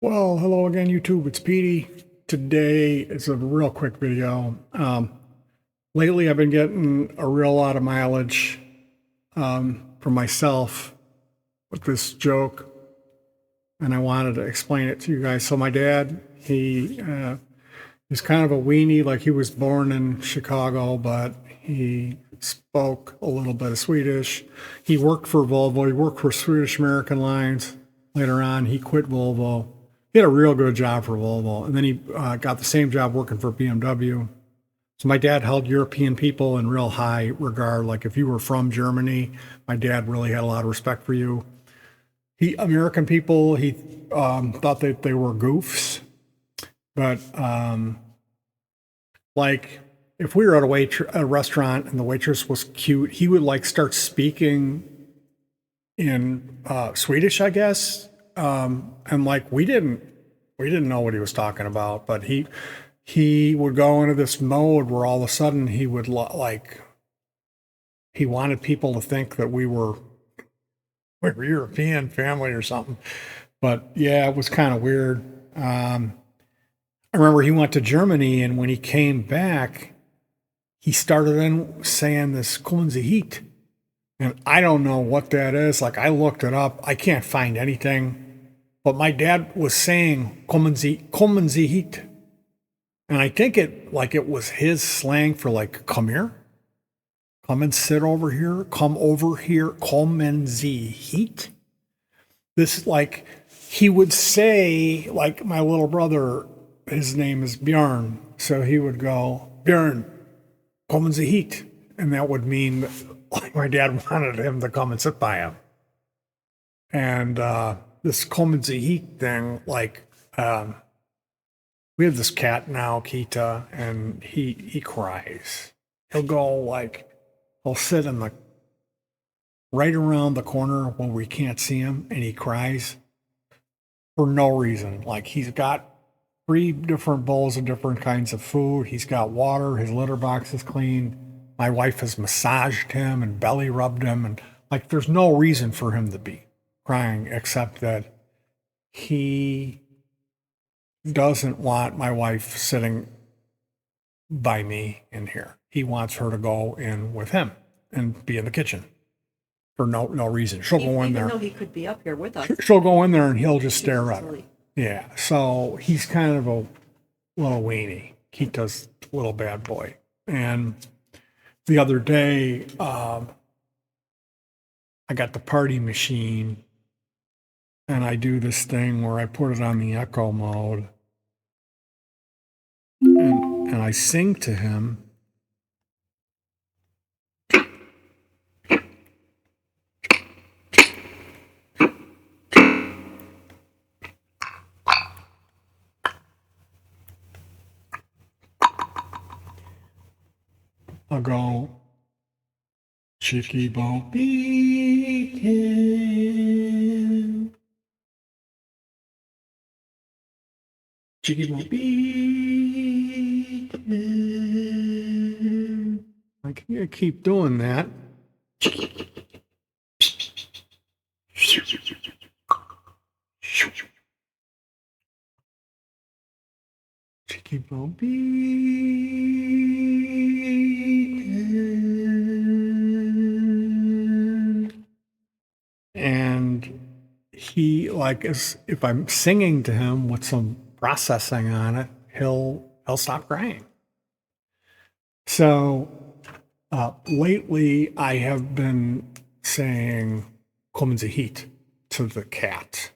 Well, hello again, YouTube. It's Petey. Today is a real quick video. Lately, I've been getting a real lot of mileage for myself with this joke, and I wanted to explain it to you guys. So, my dad, he's kind of a weenie. Like, he was born in Chicago, but he spoke a little bit of Swedish. He worked for Volvo. He worked for Swedish American Lines. Later on, he quit Volvo. He had a real good job for Volvo, and then he got the same job working for BMW. So my dad held European people in real high regard. Like if you were from Germany, my dad really had a lot of respect for you. American people, he thought that they were goofs, but like if we were at a restaurant and the waitress was cute, he would like start speaking in Swedish, I guess. And like we didn't know what he was talking about, but he would go into this mode where all of a sudden he would like he wanted people to think that we were European family or something. But yeah, it was kind of weird. I remember he went to Germany, and when he came back, he started in saying this comen hiet. And I don't know what that is. Like I looked it up. I can't find anything. But my dad was saying kommen Sie hiet. And I think it was his slang for like come here. Come and sit over here. Come over here. Kommen Sie hiet. This like he would say, like my little brother, his name is Björn. So he would go, Björn, kommen Sie hiet. And that would mean like my dad wanted him to come and sit by him. And this comen Sie hiet thing, like we have this cat now, Kita, and he cries. He'll go like he'll sit in the right around the corner where we can't see him, and he cries for no reason. Like he's got three different bowls of different kinds of food. He's got water. His litter box is clean. My wife has massaged him and belly rubbed him, and like there's no reason for him to be crying except that he doesn't want my wife sitting by me in here. He wants her to go in with him and be in the kitchen for no reason. She'll go in Even there. though he could be up here with us. She'll go in there and he'll just stare at her. Silly. Yeah. So he's kind of a little weenie. He does little bad boy. And the other day, I got the party machine and I do this thing where I put it on the echo mode and I sing to him. I'll go, Chicky Bo Beacon. Chicky Bo Beacon. I can keep doing that. Chicky Bo Beacon. And he like if I'm singing to him with some processing on it, he'll stop crying. So lately I have been saying "Kommen Sie hiet" to the cat.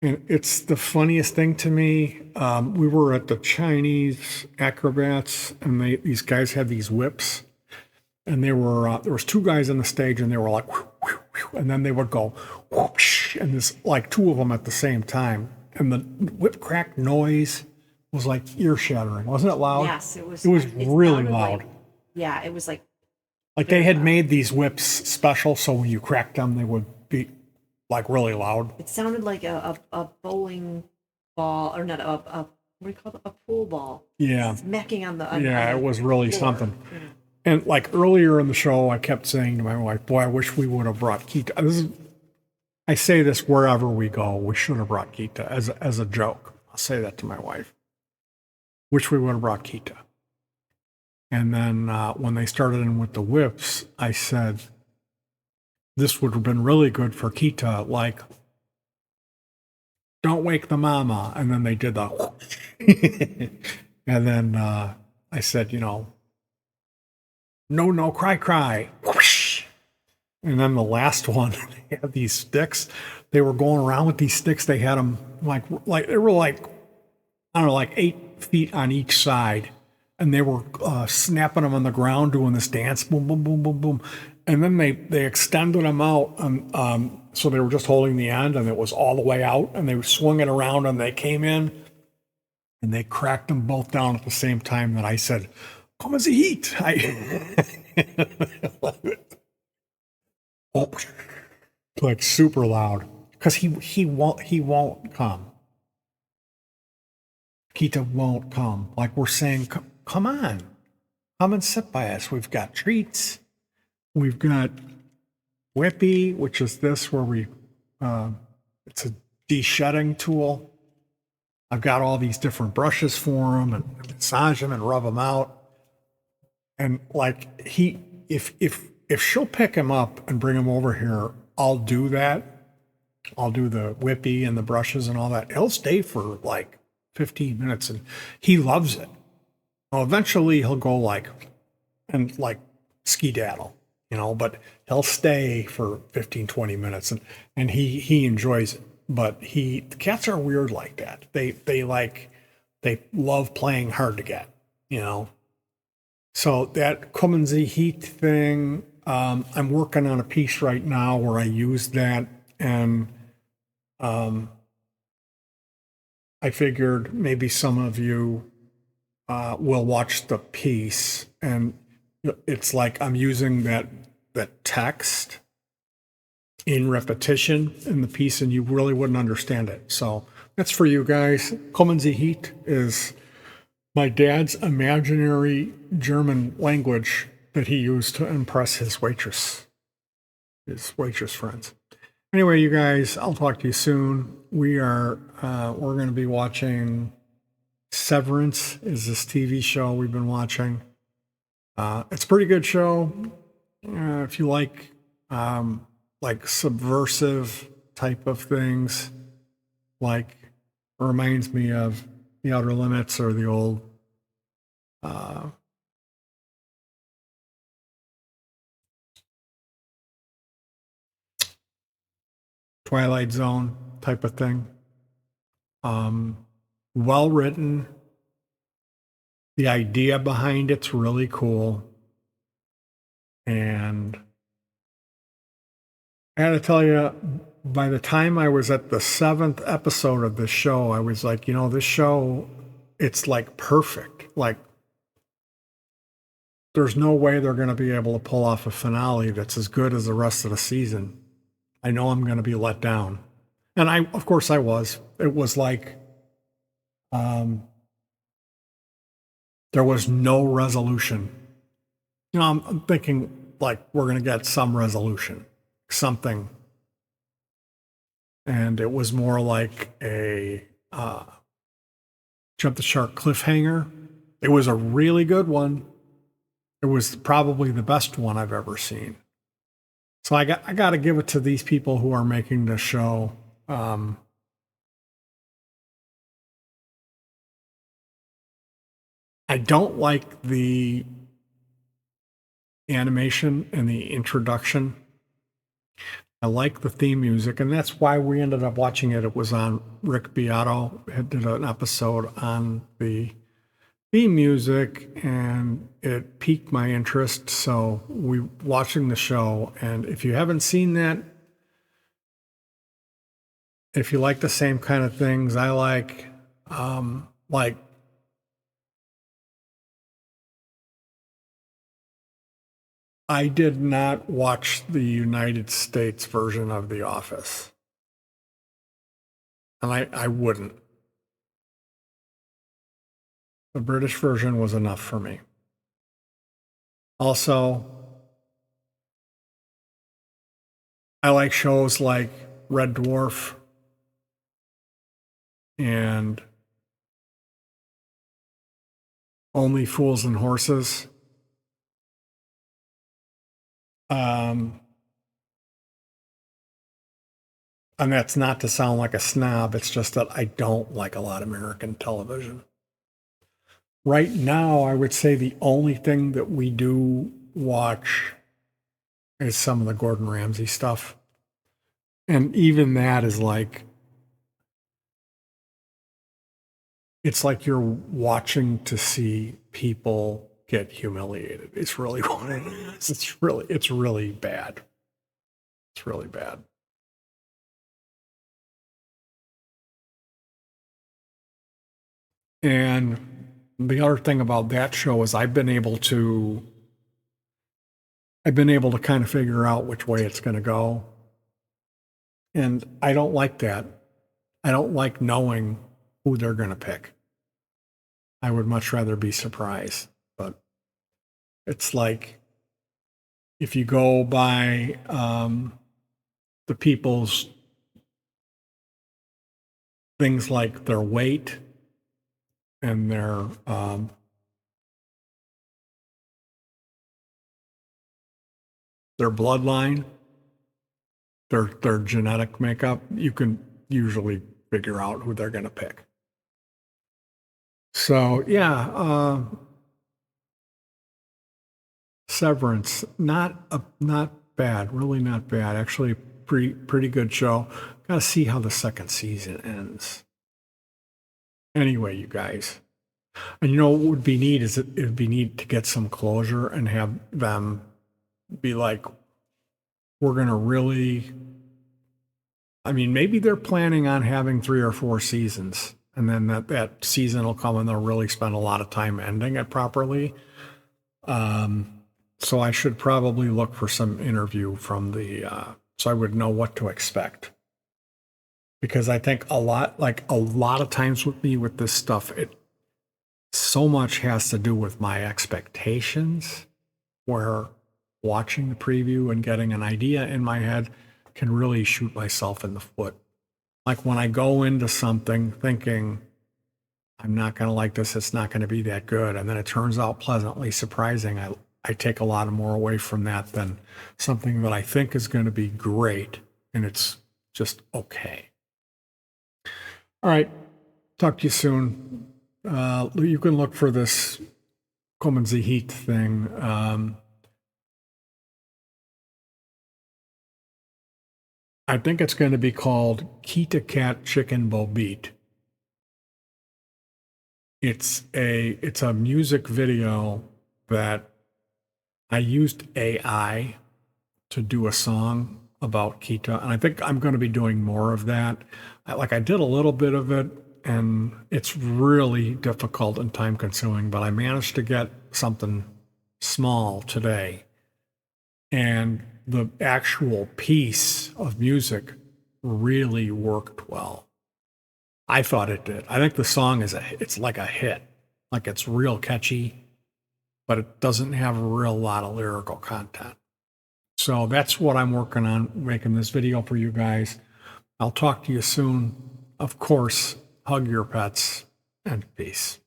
And it's the funniest thing to me. We were at the Chinese acrobats, and these guys had these whips, and there was two guys on the stage, and they were like, whoosh, whoosh, whoosh, and then they would go, whoosh, and there's like two of them at the same time, and the whip crack noise was like ear shattering, wasn't it loud? Yes, it was. It was It really sounded loud. Yeah, it was like Like they had made these whips special, so when you cracked them, they would be like really loud. it sounded like a bowling ball, or not a what do you call it? A pool ball. Yeah. Smacking on the Yeah, it was really floor. something. And like earlier in the show, I kept saying to my wife, "Boy, I wish we would have brought Keita." I say this wherever we go. We should have brought Kita as a joke. I'll say that to my wife. Wish we would have brought Kita. And then when they started in with the whips, I said, this would have been really good for Kita. Like, don't wake the mama. And then they did the, and then I said, no, cry. And then the last one, they had these sticks. They were going around with these sticks. They had them like they were like, I don't know, like 8 feet on each side. And they were snapping them on the ground, doing this dance, boom, boom, boom, boom, boom. And then they extended them out. And so they were just holding the end and it was all the way out. And they swung it around and they came in and they cracked them both down at the same time that I said, come as hiet. Oh, like super loud because he won't come. Kita won't come. Like we're saying, come on, come and sit by us. We've got treats. We've got Whippy, which is this where we it's a de-shedding tool. I've got all these different brushes for him and massage him and rub him out. And like if she'll pick him up and bring him over here, I'll do that. I'll do the whippy and the brushes and all that. He'll stay for like 15 minutes and he loves it. Well, eventually he'll go like ski-daddle, but he'll stay for 15, 20 minutes and he enjoys it. But the cats are weird like that. They love playing hard to get, So that comen hiet thing, I'm working on a piece right now where I use that, and I figured maybe some of you will watch the piece, and it's like I'm using that text in repetition in the piece, and you really wouldn't understand it. So that's for you guys. Comen hiet is my dad's imaginary German language that he used to impress his waitress friends. Anyway, you guys, I'll talk to you soon. We're going to be watching Severance is this TV show we've been watching. It's a pretty good show. If you like subversive type of things, like reminds me of The Outer Limits or the old Twilight Zone type of thing. Well written. The idea behind it's really cool. And I gotta tell you, by the time I was at the 7th episode of this show, I was like, this show, it's like perfect. Like, there's no way they're going to be able to pull off a finale that's as good as the rest of the season. I know I'm going to be let down. And of course I was. It was like, there was no resolution. I'm thinking like we're going to get some resolution, something. And it was more like a jump the shark cliffhanger. It was a really good one. It was probably the best one I've ever seen. So I got to give it to these people who are making the show. I don't like the animation and the introduction. I like the theme music, and that's why we ended up watching it. It was on Rick Beato did an episode on the theme music, and it piqued my interest. So we watching the show, and if you haven't seen that, if you like the same kind of things I like I did not watch the United States version of The Office. And I wouldn't. The British version was enough for me. Also, I like shows like Red Dwarf and Only Fools and Horses. And that's not to sound like a snob, it's just that I don't like a lot of American television. Right now, I would say the only thing that we do watch is some of the Gordon Ramsay stuff. And even that is like, it's like you're watching to see people get humiliated. It's really what it is. It's really bad. It's really bad. And the other thing about that show is I've been able to kind of figure out which way it's going to go. And I don't like that. I don't like knowing who they're going to pick. I would much rather be surprised. But it's like if you go by the people's things like their weight and their bloodline, their genetic makeup, you can usually figure out who they're going to pick. So yeah, Severance, not bad, really not bad. Actually, pretty good show. Got to see how the second season ends. Anyway, you guys, and you know what would be neat is it would be neat to get some closure and have them be like, we're going to really. I mean, maybe they're planning on having 3 or 4 seasons, and then that season will come and they'll really spend a lot of time ending it properly. So I should probably look for some interview from so I would know what to expect. Because I think a lot of times with me with this stuff, it so much has to do with my expectations, where watching the preview and getting an idea in my head can really shoot myself in the foot. Like when I go into something thinking, I'm not going to like this, it's not going to be that good, and then it turns out pleasantly surprising, I take a lot more away from that than something that I think is going to be great, and it's just okay. All right, talk to you soon. You can look for this comen hiet thing. I think it's going to be called Kita Cat Chicken Bobit. It's a music video that I used AI to do a song about Kita, and I think I'm going to be doing more of that. I did a little bit of it, and it's really difficult and time consuming, but I managed to get something small today. And the actual piece of music really worked well. I thought it did. I think the song it's like a hit. Like it's real catchy, but it doesn't have a real lot of lyrical content. So that's what I'm working on, making this video for you guys. I'll talk to you soon. Of course, hug your pets and peace.